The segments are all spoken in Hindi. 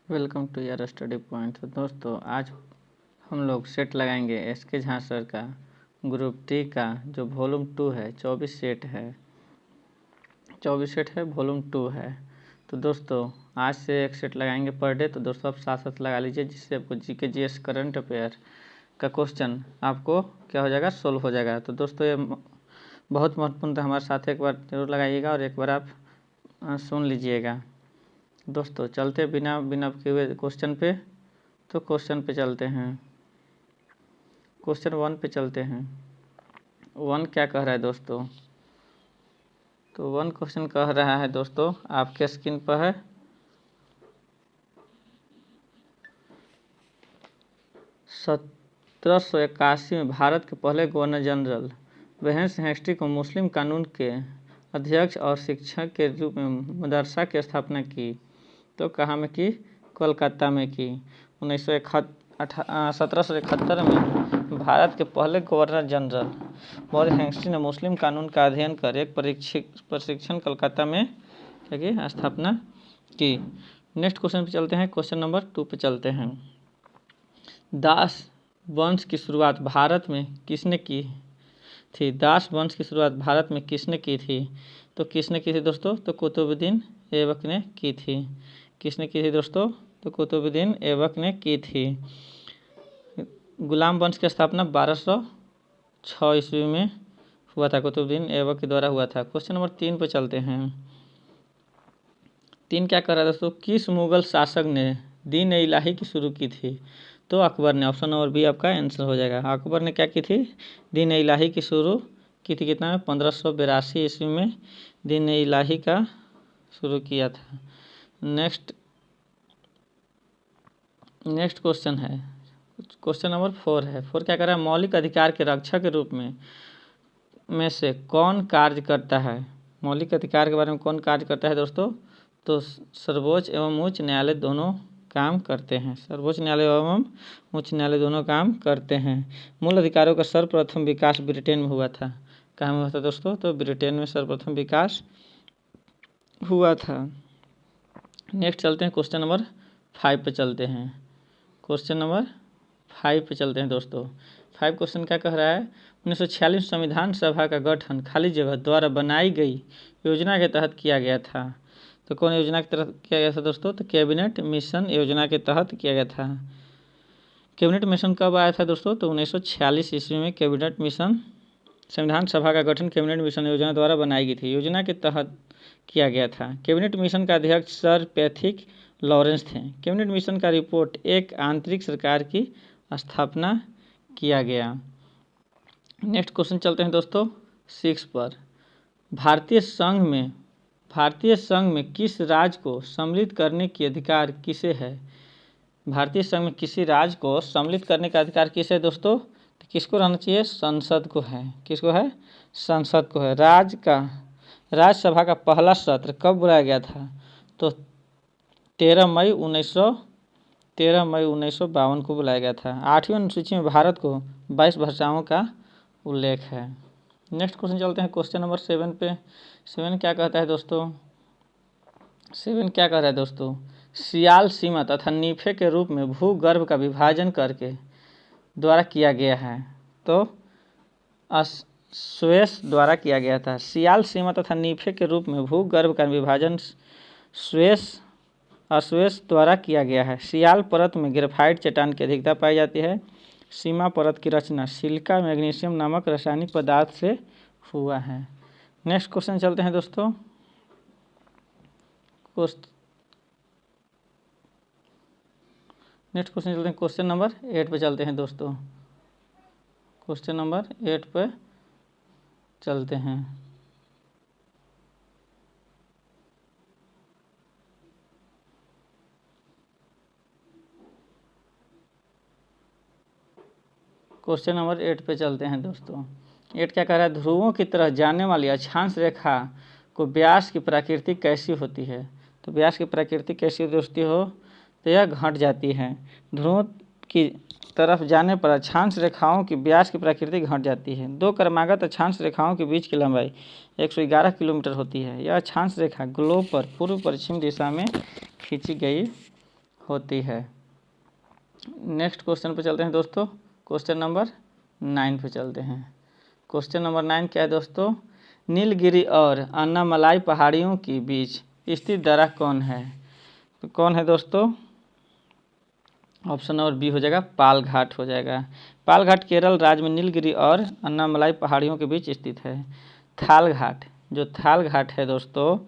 Welcome to your study point. तो दोस्तों आज हम लोग सेट लगाएंगे एसके झा सर का ग्रुप टी का जो वॉल्यूम 2 है। 24 सेट है, वॉल्यूम 2 है। तो दोस्तों आज से एक सेट लगाएंगे पर डे। तो दोस्तों आप साथ साथ लगा लीजिए, जिससे आपको जीके जीएस करंट अफेयर का क्वेश्चन आपको क्या हो जाएगा, सोल्व हो जाएगा। तो दोस्तों ये बहुत महत्वपूर्ण था, हमारे साथ एक बार जरूर लगाइएगा और एक बार आप सुन लीजिएगा। दोस्तों चलते बिना हुए क्वेश्चन पे। तो क्वेश्चन पे चलते हैं, क्वेश्चन 1 पे चलते हैं। 1 क्या कह रहा है दोस्तों? तो 1 क्वेश्चन कह रहा है दोस्तों, आपके स्क्रीन पर है। सत्रह में भारत के पहले गवर्नर जनरल वेंस हेस्टी को मुस्लिम कानून के अध्यक्ष और शिक्षक के रूप में मदरसा की स्थापना की। तो कहाँ में की? कोलकाता में की। 1771 में भारत के पहले गवर्नर जनरल वेंस हेस्टी ने मुस्लिम कानून का अध्ययन कर एक प्रशिक्षण कोलकाता में क्या स्थापना की। नेक्स्ट क्वेश्चन पे चलते हैं, क्वेश्चन नंबर 2 पे चलते हैं। दास वंश की शुरुआत भारत में किसने की थी? दास वंश की शुरुआत भारत में किसने की थी? तो किसने की थी दोस्तों? तो कुतुबुद्दीन ऐबक ने की थी। किसने की थी दोस्तों? तो कुतुबुद्दीन ऐबक ने की थी। गुलाम वंश की स्थापना 1206 ईस्वी में हुआ था, कुतुबुद्दीन ऐबक के द्वारा हुआ था। क्वेश्चन नंबर 3 पे चलते हैं। 3 क्या कर रहा है दोस्तों? किस मुगल शासक ने दीन इलाही की शुरू की थी? तो अकबर ने। ऑप्शन नंबर बी आपका आंसर हो जाएगा। अकबर ने क्या की थी? दीन इलाही की शुरू की थी। कितना में? 1582 ईस्वी में दीन इलाही का शुरू किया था। नेक्स्ट क्वेश्चन है, क्वेश्चन नंबर 4 है। 4 क्या कर रहा है? मौलिक अधिकार के रक्षक के रूप में से कौन कार्य करता है? मौलिक अधिकार के बारे में कौन कार्य करता है दोस्तों? तो सर्वोच्च एवं उच्च न्यायालय दोनों काम करते हैं। सर्वोच्च न्यायालय एवं उच्च न्यायालय दोनों काम करते हैं। मूल अधिकारों का सर्वप्रथम विकास ब्रिटेन में हुआ था। कहाँ में हुआ था दोस्तों? तो ब्रिटेन में सर्वप्रथम विकास हुआ था। नेक्स्ट चलते हैं, क्वेश्चन नंबर 5 पे चलते हैं। क्वेश्चन नंबर 5 पे चलते हैं दोस्तों। 5 क्वेश्चन क्या कह रहा है? 1946 संविधान सभा का गठन खाली जगह द्वारा बनाई गई योजना के तहत किया गया था। तो कौन योजना के तहत किया गया था दोस्तों? तो कैबिनेट मिशन योजना के तहत किया गया था। कैबिनेट मिशन कब आया था दोस्तों? तो 1946 ईस्वी में कैबिनेट मिशन, संविधान सभा का गठन कैबिनेट मिशन योजना द्वारा बनाई गई थी, योजना के तहत किया गया था। कैबिनेट मिशन का अध्यक्ष सर पैथिक लॉरेंस थे। कैबिनेट मिशन का रिपोर्ट एक आंतरिक सरकार की स्थापना किया गया। नेक्स्ट क्वेश्चन चलते हैं दोस्तों 6 पर। भारतीय संघ में किस राज्य को सम्मिलित करने की अधिकार किसे है? भारतीय संघ में किसी राज्य को सम्मिलित करने का अधिकार किसे है दोस्तों? तो किसको रहना चाहिए? संसद को है। किसको है? संसद को है। राज्यसभा का पहला सत्र कब बुलाया गया था? तो 13 मई 1952 को बुलाया गया था। 8वीं अनुसूची में भारत को 22 भाषाओं का उल्लेख है। नेक्स्ट क्वेश्चन चलते हैं, क्वेश्चन नंबर 7 पे। 7 क्या कहता है दोस्तों? 7 क्या कह रहा है दोस्तों? सियाल सीमा तथा नीफे के रूप में भूगर्भ का विभाजन करके द्वारा किया गया है। तो स्वेस द्वारा किया गया था। सियाल सीमा तथा नीफे के रूप में भूगर्भ का विभाजन अस्वेस द्वारा किया गया है। सियाल परत में ग्रेफाइट चट्टान की अधिकता पाई जाती है। सीमा परत की रचना सिलिका मैग्नीशियम नामक रासायनिक पदार्थ से हुआ है। नेक्स्ट क्वेश्चन चलते हैं दोस्तों, नेक्स्ट क्वेश्चन चलते हैं, क्वेश्चन नंबर 8 पे चलते हैं दोस्तों। क्वेश्चन नंबर 8 पे चलते हैं। क्वेश्चन नंबर 8 पे चलते हैं दोस्तों। 8 क्या कह रहा है? ध्रुवों की तरह जाने वाली अक्षांश रेखा को व्यास की प्रकृति कैसी होती है? तो व्यास की प्रकृति कैसी दोस्ती हो? तो यह घट जाती है। ध्रुवों की तरफ जाने पर अक्षांश रेखाओं की व्यास की प्रकृति घट जाती है। 2 क्रमागत अक्षांश रेखाओं के बीच की लंबाई 111 किलोमीटर होती है। यह अक्षांश रेखा ग्लोब पर पूर्व पश्चिम दिशा में खींची गई होती है। नेक्स्ट क्वेश्चन पे चलते हैं दोस्तों, क्वेश्चन नंबर 9 पे चलते हैं। क्वेश्चन नंबर 9 क्या है दोस्तों, नीलगिरी और अन्नामलाई पहाड़ियों के बीच स्थित दर्रा कौन है? तो कौन है दोस्तों? ऑप्शन नंबर बी हो जाएगा, पाल घाट हो जाएगा। पाल घाट केरल राज्य में नीलगिरी और अन्नामलाई पहाड़ियों के बीच स्थित है। थाल घाट, जो थाल घाट है दोस्तों,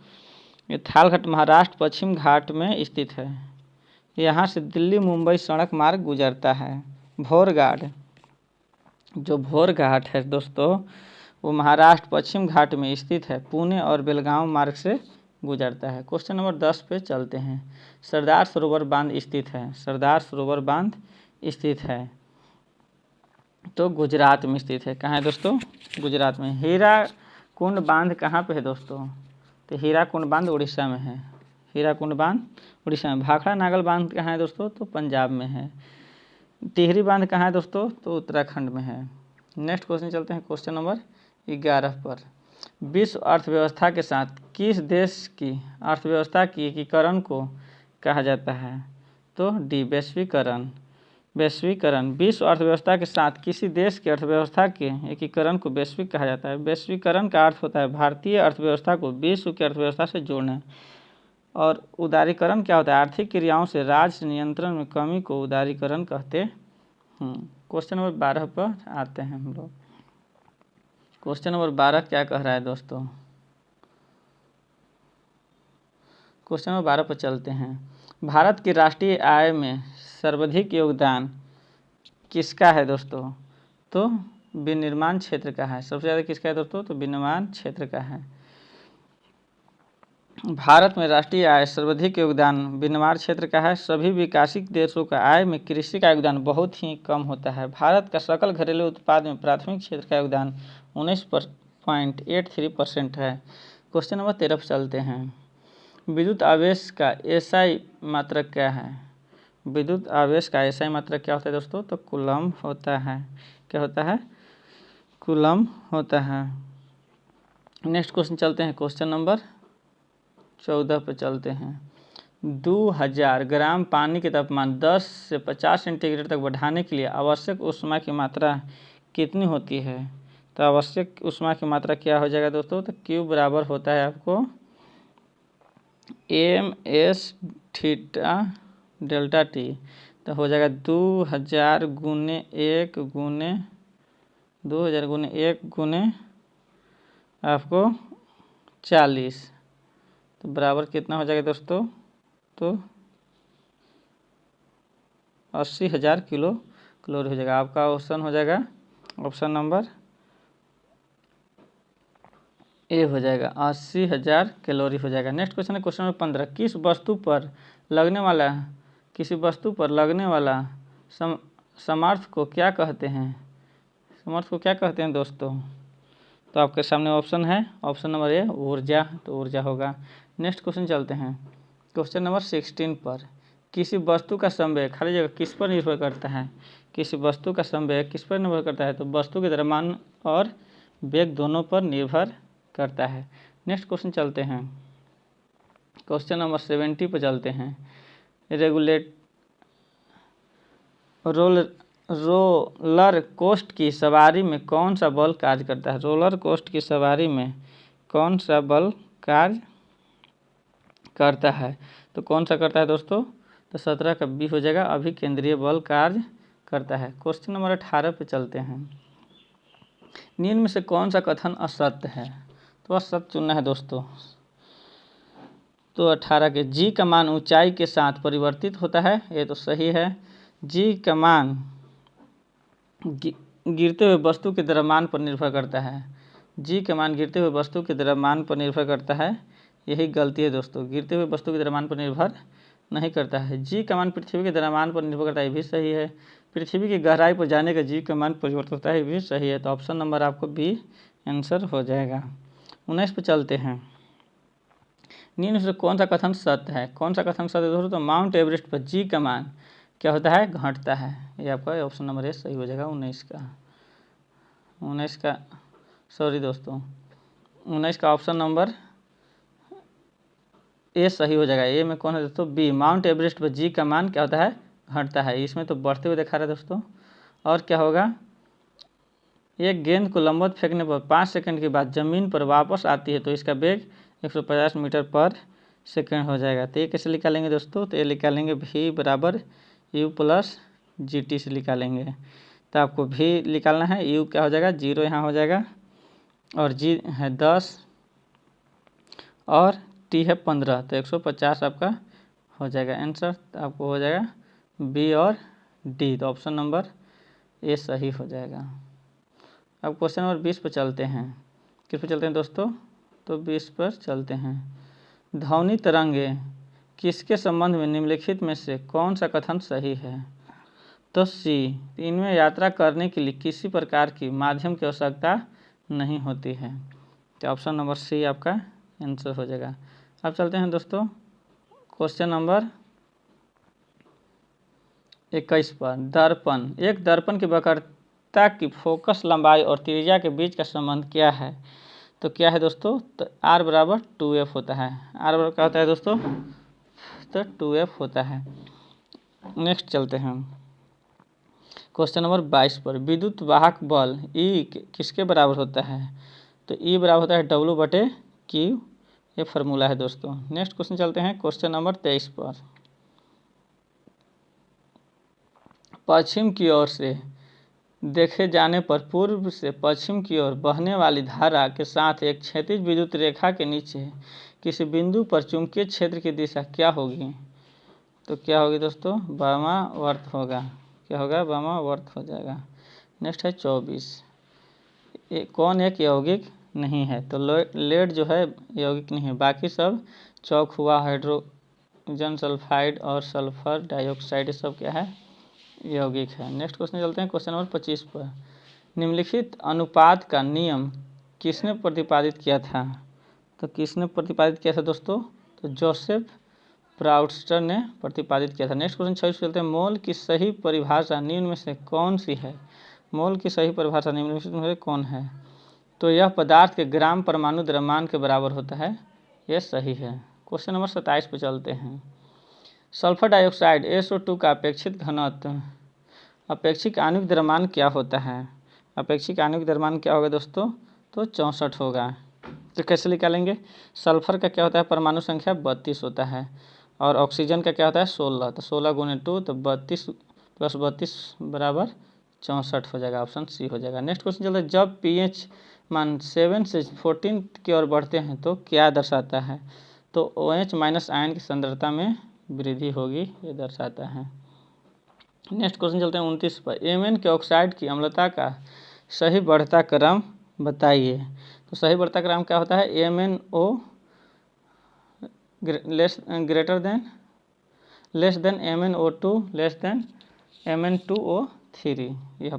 ये थाल घाट महाराष्ट्र पश्चिम घाट में स्थित है। यहाँ से दिल्ली मुंबई सड़क मार्ग गुजरता है। भोर घाट, जो भोर घाट है दोस्तों, वो महाराष्ट्र पश्चिम घाट में स्थित है, पुणे और बेलगांव मार्ग से गुजरता है। क्वेश्चन नंबर 10 पे चलते हैं। सरदार सरोवर बांध स्थित है। सरदार सरोवर बांध स्थित है तो गुजरात में स्थित है। कहाँ है दोस्तों? गुजरात में। हीरा कुंड बांध कहाँ पे है दोस्तों? तो हीरा कुंड बांध उड़ीसा में है। हीरा कुंड बांध उड़ीसा में। भाखड़ा नागल बांध कहाँ है दोस्तों? तो पंजाब में है। टिहरी बांध कहाँ है दोस्तों? तो उत्तराखंड में है। नेक्स्ट क्वेश्चन चलते हैं क्वेश्चन नंबर 11 पर। विश्व अर्थव्यवस्था के साथ किस देश की अर्थव्यवस्था की एकीकरण को कहा जाता है? तो डी, वैश्वीकरण। वैश्वीकरण, विश्व अर्थव्यवस्था के साथ किसी देश की अर्थव्यवस्था के एकीकरण को वैश्विक कहा जाता है। वैश्वीकरण का अर्थ होता है भारतीय अर्थव्यवस्था को विश्व की अर्थव्यवस्था से जोड़ना। और उदारीकरण क्या होता है? आर्थिक क्रियाओं से राज्य नियंत्रण में कमी को उदारीकरण कहते हैं। क्वेश्चन नंबर 12 पर आते हैं हम लोग। क्वेश्चन नंबर 12 क्या कह रहा है दोस्तों? क्वेश्चन नंबर 12 पर चलते हैं। भारत की राष्ट्रीय आय में सर्वाधिक योगदान किसका है दोस्तों? तो विनिर्माण क्षेत्र का है। सबसे ज़्यादा किसका है दोस्तों? तो विनिर्माण क्षेत्र का है। भारत में राष्ट्रीय आय सर्वाधिक योगदान विनिर्माण क्षेत्र का है। सभी विकसित देशों का आय में कृषि का योगदान बहुत ही कम होता है। भारत का सकल घरेलू उत्पाद में प्राथमिक क्षेत्र का योगदान 19.83% है। क्वेश्चन नंबर 13 पर चलते हैं। विद्युत आवेश का एसआई मात्रक क्या है? विद्युत आवेश का एसआई मात्रक क्या होता है दोस्तों? तो कूलम होता है। क्या होता है? कूलम होता है। नेक्स्ट क्वेश्चन चलते हैं क्वेश्चन नंबर 14 पर चलते हैं। 2000 ग्राम पानी के तापमान 10 से 50 सेंटीग्रेड तक बढ़ाने के लिए आवश्यक ऊष्मा की मात्रा कितनी होती है? तो आवश्यक ऊष्मा की मात्रा क्या हो जाएगा दोस्तों? तो क्यू बराबर होता है आपको एम.एस. Theta delta T. तो हो जाएगा 2000 गुने 1 गुने आपको 40, तो बराबर कितना हो जाएगा दोस्तों? तो 80,000 किलो कैलोरी हो जाएगा। आपका ऑप्शन हो जाएगा ऑप्शन नंबर ए हो जाएगा, 80,000 कैलोरी हो जाएगा। नेक्स्ट क्वेश्चन है क्वेश्चन नंबर 15। किसी वस्तु पर लगने वाला समर्थ को क्या कहते हैं? समर्थ को क्या कहते हैं दोस्तों? तो आपके सामने ऑप्शन है, ऑप्शन नंबर ए ऊर्जा, तो ऊर्जा होगा। नेक्स्ट क्वेश्चन चलते हैं क्वेश्चन नंबर 16 पर। किसी वस्तु का संवेग खाली जगह किस पर निर्भर करता है? किसी वस्तु का संवेग किस पर निर्भर करता है? तो वस्तु के द्रव्यमान और वेग दोनों पर निर्भर करता है। नेक्स्ट क्वेश्चन चलते हैं क्वेश्चन नंबर 70 पर चलते हैं। रोलर कोस्ट की सवारी में कौन सा बल कार्य करता है? रोलर कोस्ट की सवारी में कौन सा बल कार्य करता है? तो कौन सा करता है दोस्तों? तो 17 का बी हो जाएगा, अभिकेंद्रीय बल कार्य करता है। क्वेश्चन नंबर 18 पे चलते हैं। निम्न में से कौन सा कथन असत्य है? तो असत्य चुनना है दोस्तों। तो 18 के जी का मान ऊंचाई के साथ परिवर्तित होता है, ये तो सही है। जी का मान गिरते हुए वस्तु के द्रव्यमान पर निर्भर करता है। जी का मान गिरते हुए वस्तु के द्रव्यमान पर निर्भर करता है, यही गलती है दोस्तों। गिरते हुए वस्तु के द्रव्यमान पर निर्भर नहीं करता है। जी का मान पृथ्वी के द्रव्यमान पर निर्भर करता है, ये भी सही है। पृथ्वी की गहराई पर जाने का जी का मान परिवर्तित होता है, ये भी सही है। तो ऑप्शन नंबर आपको बी आंसर हो जाएगा। 19 पे चलते हैं। निम्न से कौन सा कथन सत्य है? कौन सा कथन सत्य है दोस्तों? तो माउंट एवरेस्ट पर जी का मान क्या होता है? घटता है। ये आपका ऑप्शन नंबर ए सही हो जाएगा। 19 का सॉरी दोस्तों, 19 का ऑप्शन नंबर ए सही हो जाएगा। ए में कौन है दोस्तों? बी। माउंट एवरेस्ट पर जी का मान क्या होता है? घटता है। इसमें तो बढ़ते हुए दिखा रहा है दोस्तों। और क्या होगा? एक गेंद को लंबवत फेंकने पर 5 सेकंड के बाद ज़मीन पर वापस आती है तो इसका वेग 150 मीटर पर सेकंड हो जाएगा। तो ये कैसे निकालेंगे दोस्तों? तो ये निकालेंगे v बराबर u प्लस जी टी से निकालेंगे। तो आपको v निकालना है, u क्या हो जाएगा? 0 यहाँ हो जाएगा, और g है 10 और t है 15, तो 150 आपका हो जाएगा आंसर। तो आपको हो जाएगा बी और डी। तो ऑप्शन नंबर ए सही हो जाएगा। अब क्वेश्चन नंबर 20 पर चलते हैं। किस पर चलते हैं दोस्तों? तो 20 पर चलते हैं। ध्वनि तरंगे किसके संबंध में निम्नलिखित में से कौन सा कथन सही है? तो सी। इनमें यात्रा करने के लिए किसी प्रकार की माध्यम की आवश्यकता नहीं होती है। तो ऑप्शन नंबर सी आपका आंसर हो जाएगा। अब चलते हैं दोस्तों क्वेश्चन नंबर 21 पर। दर्पण। एक दर्पण की वक्रता की फोकस लंबाई और त्रिज्या के बीच का संबंध क्या है? तो क्या है दोस्तों? तो r बराबर 2f होता है। r बराबर क्या होता है दोस्तों? तो 2f होता है। नेक्स्ट चलते हैं क्वेश्चन नंबर 22 पर। विद्युत वाहक बल E किसके बराबर होता है? तो E बराबर होता है W/Q। ये फार्मूला है दोस्तों। नेक्स्ट क्वेश्चन चलते हैं क्वेश्चन नंबर 23 पर। पश्चिम की ओर से देखे जाने पर पूर्व से पश्चिम की ओर बहने वाली धारा के साथ एक क्षैतिज विद्युत रेखा के नीचे किसी बिंदु पर चुंबकीय क्षेत्र की दिशा क्या होगी? तो क्या होगी दोस्तों? वामावर्त होगा। क्या होगा? वामावर्त हो जाएगा। नेक्स्ट है 24। कौन एक यौगिक नहीं है? तो लेड जो है यौगिक नहीं है, बाकी सब चौक हुआ, हाइड्रोजन सल्फाइड और सल्फर डाइऑक्साइड सब क्या है? यौगिक है। नेक्स्ट क्वेश्चन चलते हैं क्वेश्चन नंबर 25 पर। निम्नलिखित अनुपात का नियम किसने प्रतिपादित किया था? तो किसने प्रतिपादित किया था दोस्तों? तो जोसेफ प्राउडस्टर ने प्रतिपादित किया था। नेक्स्ट क्वेश्चन 26 चलते हैं। मोल की सही परिभाषा निम्न में से कौन सी है? मोल की सही परिभाषा निम्न में से कौन है? तो यह पदार्थ के ग्राम परमाणु द्रव्यमान के बराबर होता है। यह सही है। क्वेश्चन नंबर 27 पर चलते हैं। सल्फर डाइऑक्साइड SO2 का अपेक्षित घनत्व अपेक्षिक आणविक द्रव्यमान क्या होता है? अपेक्षिक आणविक द्रव्यमान क्या होगा दोस्तों? तो 64 होगा। तो कैसे निकालेंगे? सल्फर का क्या होता है? परमाणु संख्या 32 होता है, और ऑक्सीजन का क्या होता है? 16। तो 16 गुणे 2 तो 32 + 32 बराबर 64 हो जाएगा। ऑप्शन सी हो जाएगा। नेक्स्ट क्वेश्चन चलता है। जब pH मान 7 से 14 की ओर बढ़ते हैं तो क्या दर्शाता है? तो OH- आयन की सांद्रता में वृद्धि होगी, ये दर्शाता है। नेक्स्ट क्वेश्चन चलते हैं 29 पर। Mn के ऑक्साइड की अम्लता का सही बढ़ता क्रम बताइए। तो सही बढ़ता क्रम क्या होता है? MnO less than MnO2 less than Mn2O3। यह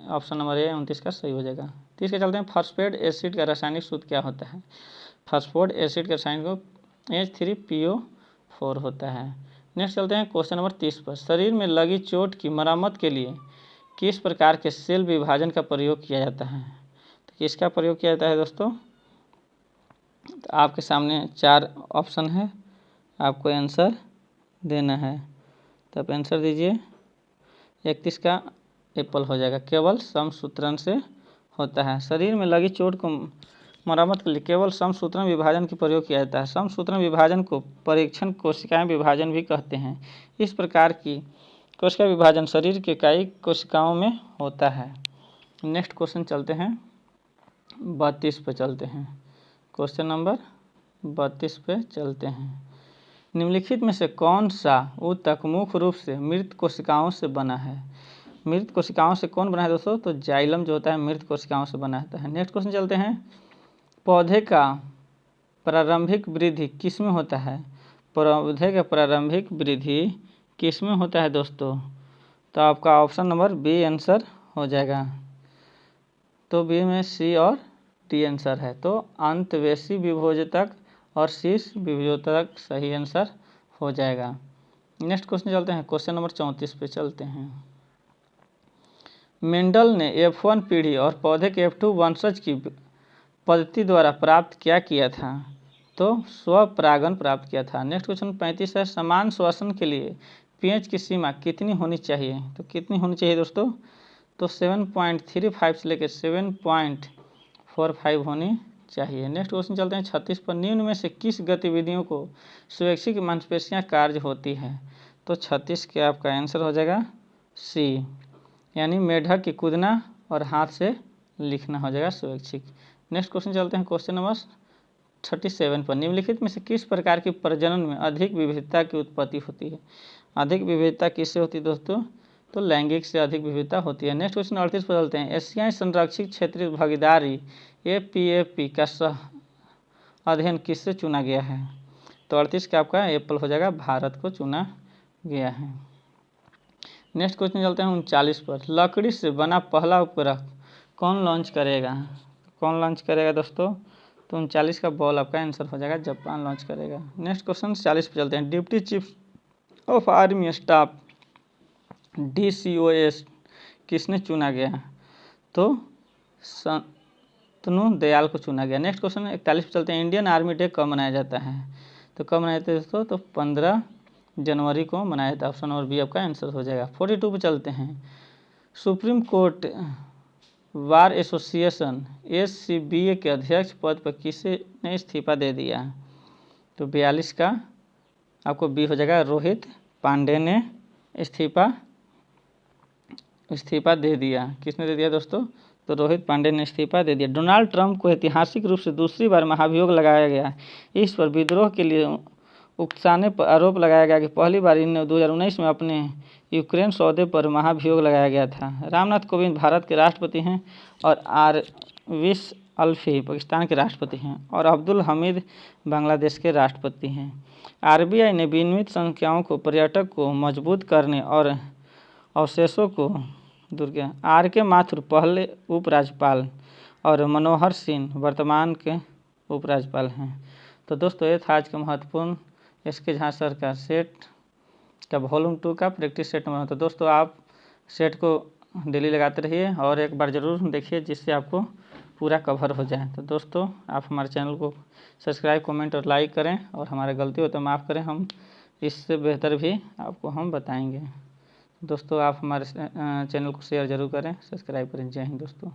ऑप्शन नंबर ए 29 का सही हो जाएगा। 30 के चलते हैं। फास्फेट एसिड का रासायनिक सूत्र क्या होता है? फास्फोड एसिड का रासायनिक H3PO4 होता है। नेक्स्ट चलते हैं क्वेश्चन नंबर 30 पर। शरीर में लगी चोट की मरम्मत के लिए किस प्रकार के सेल विभाजन का प्रयोग किया जाता है? तो किसका प्रयोग किया जाता है दोस्तों? तो आपके सामने 4 ऑप्शन है, आपको आंसर देना है। तो आप आंसर दीजिए। 31 का एप्पल हो जाएगा। केवल समसूत्रण से होता है। शरीर में लगी चोट को मरम्मत के लिए केवल समसूत्रण विभाजन का प्रयोग किया जाता है। समसूत्रण विभाजन को परीक्षण कोशिकाएं विभाजन भी कहते हैं। इस प्रकार की कोशिका विभाजन शरीर के कई कोशिकाओं में होता है। नेक्स्ट क्वेश्चन चलते हैं 32 पे चलते हैं। क्वेश्चन नंबर 32 पे चलते हैं। निम्नलिखित में से कौन सा ऊतक मुख्य रूप से मृत कोशिकाओं से बना है? मृत कोशिकाओं से कौन बना है दोस्तों? तो जाइलम जो होता है मृत कोशिकाओं से बना होता है। नेक्स्ट क्वेश्चन चलते हैं। पौधे का प्रारंभिक वृद्धि किस में होता है? पौधे का प्रारंभिक वृद्धि किस में होता है दोस्तों? तो आपका ऑप्शन नंबर बी आंसर हो जाएगा। तो बी में सी और डी आंसर है। तो अंतवेशी विभोजक और शीर्ष विभोजक सही आंसर हो जाएगा। नेक्स्ट क्वेश्चन चलते हैं। क्वेश्चन नंबर 34 पे चलते हैं। मेंडल ने F1 पीढ़ी और पौधे के F2 वंशज की पद्धति द्वारा प्राप्त क्या किया था? तो स्वपरागन प्राप्त किया था। नेक्स्ट क्वेश्चन 35 है, समान श्वसन के लिए पीएच की सीमा कितनी होनी चाहिए? तो कितनी होनी चाहिए दोस्तों? तो 7.35 से लेकर 7.45 होनी चाहिए। नेक्स्ट क्वेश्चन चलते हैं 36 पर, निम्न में से किस गतिविधियों को स्वैच्छिक मांसपेशियां कार्य होती है? तो 36 के आपका आंसर हो जाएगा सी, यानी मेढक की कूदना और हाथ से लिखना हो जाएगा स्वैच्छिक। नेक्स्ट क्वेश्चन चलते हैं क्वेश्चन नंबर 37 पर, निम्नलिखित में से किस प्रकार की प्रजनन में अधिक विविधता की उत्पत्ति होती है? अधिक विविधता किससे होती है दोस्तों? तो लैंगिक से अधिक विविधता होती है। नेक्स्ट क्वेश्चन 38 पर चलते हैं, एशियाई संरक्षित क्षेत्रीय भागीदारी APAP का सह अध्ययन किससे चुना गया है? तो 38 का आपका एप्पल हो जाएगा, भारत को चुना गया है। नेक्स्ट क्वेश्चन चलते हैं 39 पर, लकड़ी से बना पहला उपग्रह कौन लॉन्च करेगा? कौन लॉन्च करेगा दोस्तों? तो 39 का बॉल आपका आंसर हो जाएगा, जापान लॉन्च करेगा। नेक्स्ट क्वेश्चन 40 पर चलते हैं, deputy chief of army staff DCOS किसने चुना गया? तो शांतनु दयाल को चुना गया। नेक्स्ट क्वेश्चन 41 पर चलते हैं, इंडियन आर्मी डे कब मनाया जाता है? तो कब मनाया जाता है दोस्तों? तो 15 जनवरी को मनाया जाता है। ऑप्शन नंबर बी आपका आंसर हो जाएगा। 42 पर चलते हैं, supreme court bar association SCBA के अध्यक्ष पद पर किसे ने इस्तीफा दे दिया? तो 42 का आपको बी हो जाएगा, रोहित पांडे ने इस्तीफा दे दिया। किसने दे दिया दोस्तों? तो रोहित पांडे ने इस्तीफा दे दिया। डोनाल्ड ट्रंप को ऐतिहासिक रूप से दूसरी बार महाभियोग लगाया गया। इस पर विद्रोह के लिए उकसाने पर आरोप लगाया गया कि पहली बार इन 2019 में अपने यूक्रेन सौदे पर महाभियोग लगाया गया था। रामनाथ कोविंद भारत के राष्ट्रपति हैं और आरविस अल्फी पाकिस्तान के राष्ट्रपति हैं और अब्दुल हमीद बांग्लादेश के राष्ट्रपति हैं। RBI ने विनियमित संख्याओं को पर्यटक को मजबूत करने और अवशेषों को दूर किया। RK माथुर पहले उपराज्यपाल और मनोहर सिंह वर्तमान के उपराज्यपाल हैं। तो दोस्तों ये था आज का महत्वपूर्ण SK झा सर का सेट का वॉल्यूम 2 का प्रैक्टिस सेट नंबर। तो दोस्तों आप सेट को डेली लगाते रहिए और एक बार ज़रूर देखिए जिससे आपको पूरा कवर हो जाए। तो दोस्तों आप हमारे चैनल को सब्सक्राइब, कमेंट और लाइक करें और हमारे गलती हो तो माफ़ करें, हम इससे बेहतर भी आपको हम बताएंगे। दोस्तों आप हमारे चैनल को शेयर ज़रूर करें, सब्सक्राइब करें। जय हिंद दोस्तों।